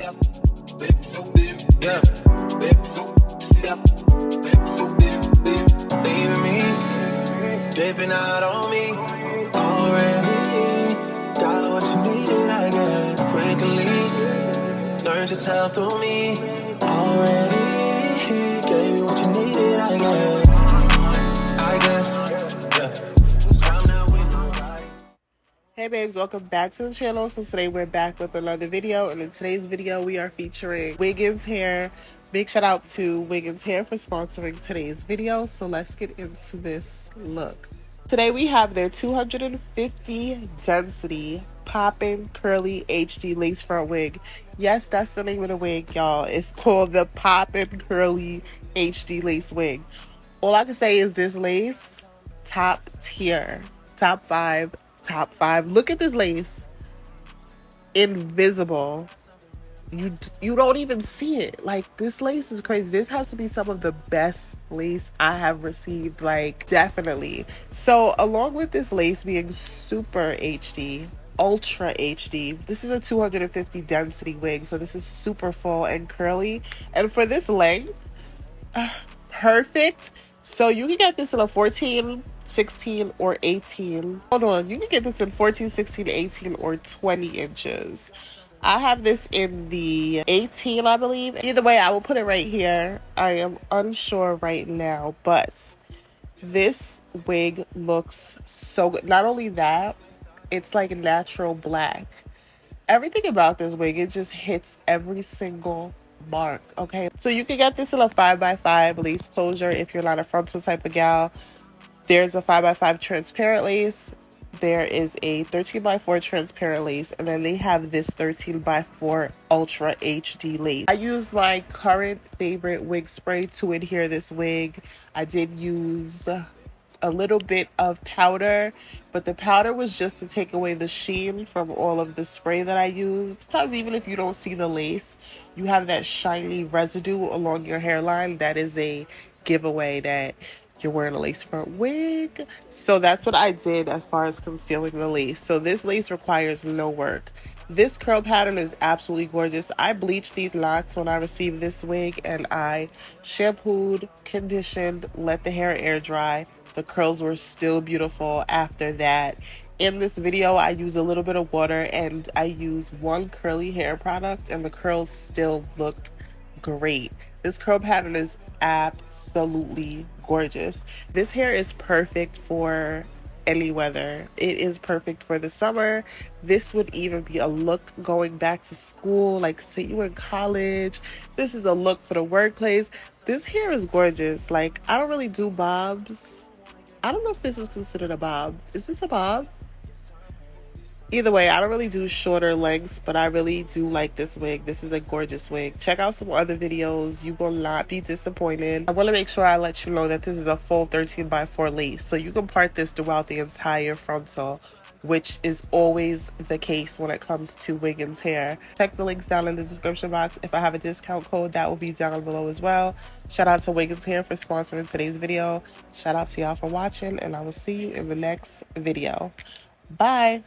Yeah. Leaving me, dipping out on me already. Got what you needed, I guess, quickly. Learned yourself through me already. Gave you what you needed, I guess. Yeah. I'm not with nobody. Hey babes, welcome back to the channel. So today we're back with another video, and in today's video we are featuring Wiggins hair. Big shout out to Wiggins hair for sponsoring today's video. So let's get into this look. Today we have their 250 density Poppin curly HD lace front wig. Yes, that's the name of the wig, y'all. It's called the Poppin curly HD lace wig. All I can say is this lace, top tier, top five. Look at this lace. Invisible. You don't even see it. Like, this lace is crazy. This has to be some of the best lace I have received, like, definitely. So along with this lace being super HD, ultra HD, this is a 250 density wig, so this is super full and curly, and for this length, perfect. So you can get this in a 14, 16, or 18. Hold on, you can get this in 14, 16, 18, or 20 inches. I have this in the 18, I believe. Either way, I will put it right here. I am unsure right now, but this wig looks so good. Not only that, it's like natural black. Everything about this wig, it just hits every single mark. Okay, so you can get this in a 5x5 lace closure if you're not a frontal type of gal. There's a 5x5 transparent lace. There is a 13x4 transparent lace, and then they have this 13x4 ultra HD lace. I used my current favorite wig spray to adhere this wig. I did use a little bit of powder, but the powder was just to take away the sheen from all of the spray that I used, because even if you don't see the lace, you have that shiny residue along your hairline. That is a giveaway that you're wearing a lace front wig. So that's what I did as far as concealing the lace. So this lace requires no work. This curl pattern is absolutely gorgeous. I bleached these knots when I received this wig, and I shampooed, conditioned, let the hair air dry. The curls were still beautiful after that. In this video, I use a little bit of water and I use one curly hair product, and the curls still looked great. This curl pattern is absolutely gorgeous. This hair is perfect for any weather. It is perfect for the summer. This would even be a look going back to school, like say you in college. This is a look for the workplace. This hair is gorgeous. Like, I don't really do bobs. I don't know if this is considered a bob. Is this a bob? Either way, I don't really do shorter lengths, but I really do like this wig. This is a gorgeous wig. Check out some other videos. You will not be disappointed. I want to make sure I let you know that this is a full 13x4 lace. So you can part this throughout the entire frontal, which is always the case when it comes to Wiggins hair. Check the links down in the description box. If I have a discount code, that will be down below as well. Shout out to Wiggins hair for sponsoring today's video. Shout out to y'all for watching, and I will see you in the next video. Bye.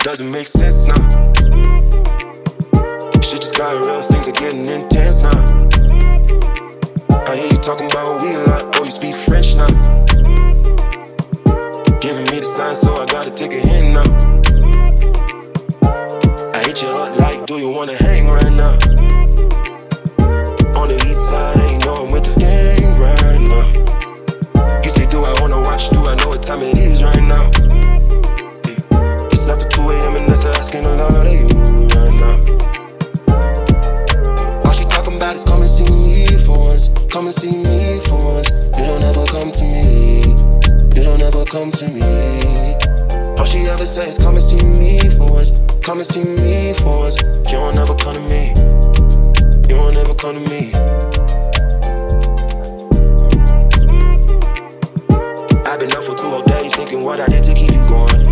Doesn't make sense now. Shit just got real, things are getting intense now. I hear you talking about we a lot, oh you speak French now. Giving me the sign, so I gotta take a hint now. I hit your hood like, do you wanna hang right now? On the east side, ain't know I'm with the gang right now. You say, do I wanna watch, do I know what time it is right now? It's after 2 a.m. and that's asking a lot of you right now. All she talking about is come and see me for once. Come and see me for once. You don't ever come to me. You don't ever come to me. All she ever says is come and see me for once. Come and see me for once. You don't ever come to me. You don't ever come to me. I've been up for 2 whole days thinking what I did to keep you going.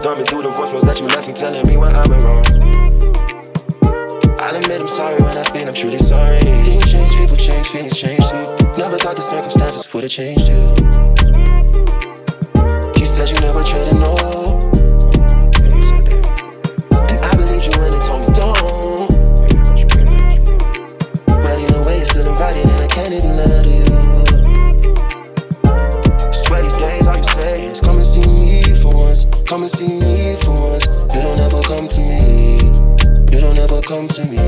Thumbing through the voicemails that you left me telling me what I went wrong. I'll admit I'm sorry when I've been, I'm truly sorry. Things change, people change, feelings change too. Never thought the circumstances would have changed you. You said you never traded no. And I believed you when they told me don't. But either way, you're still invited and I can't even lie to you. Swear these days all you say is come and see me for once. Come and see me for once. You don't ever come to me. You don't ever come to me.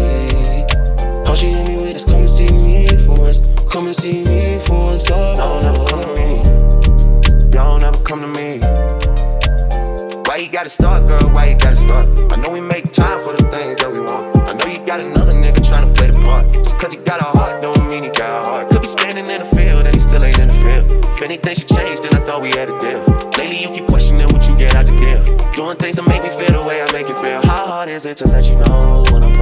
All she hit me with is come and see me for once. Come and see me for once. Oh, y'all don't ever come to me. Y'all don't ever come to me. Why you gotta start, girl? Why you gotta start? I know we make time for the things that we want. I know you got another nigga tryna play the part. Just cause he got a heart don't mean he got a heart. Could be standing in the field and he still ain't in the field. If anything should change, then I thought we had a deal. Lately you keep questioning what you get out the deal. Doing things to make me feel the way I make you feel. How hard is it to let you know when I'm